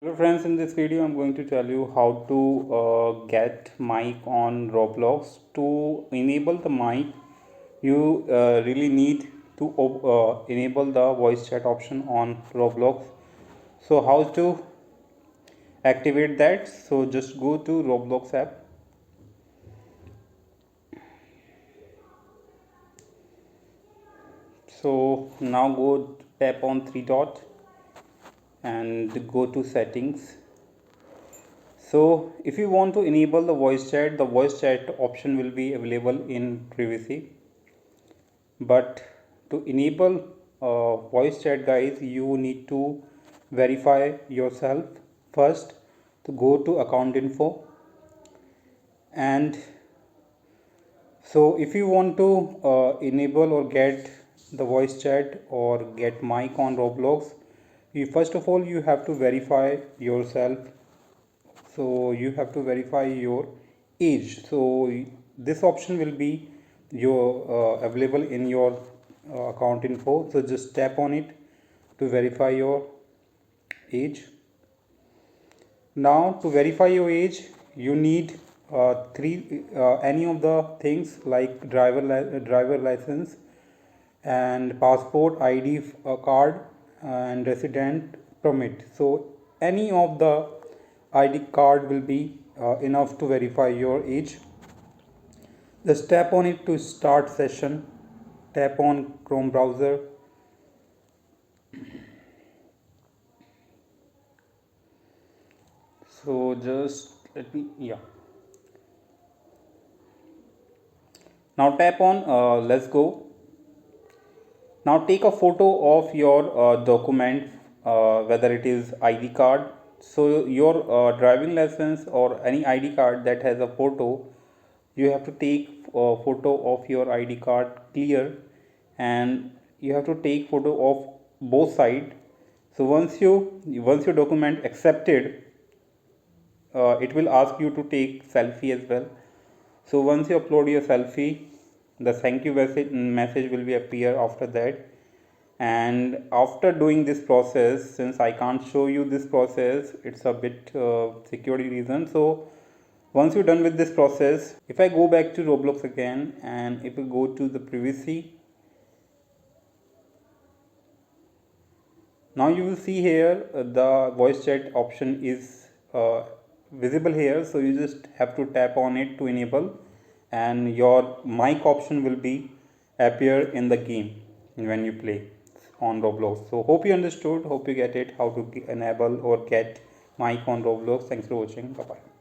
Hello friends, in this video I'm going to tell you how to get mic on Roblox. To enable the mic, you really need to enable the voice chat option on Roblox. So how to activate that? So just go to Roblox app. So now go tap on three dot and go to settings. So if you want to enable the voice chat option will be available in privacy. But to enable voice chat, guys, you need to verify yourself first. To go to account info, and so if you want to enable or get the voice chat or get mic on Roblox, you first of all you have to verify yourself. So you have to verify your age. So this option will be your available in your account info. So just tap on it to verify your age. Now to verify your age you need three any of the things like driver license and passport ID card and resident permit. So any of the ID card will be enough to verify your age. Just tap on it to start session. Tap on Chrome browser. So just let me, yeah. Now tap on let's go. Now take a photo of your document, whether it is ID card. So your driving license or any ID card that has a photo, you have to take a photo of your ID card clear, and you have to take photo of both side. So once your document accepted, it will ask you to take selfie as well. So once you upload your selfie, the thank you message will be appear after that. And after doing this process, since I can't show you this process, it's a bit security reason. So once you're done with this process, if I go back to Roblox again and if you go to the privacy, now you will see here the voice chat option is visible here. So you just have to tap on it to enable, and your mic option will be appear in the game when you play on Roblox. So hope you understood, hope you get it, how to enable or get mic on Roblox. Thanks for watching. Bye bye.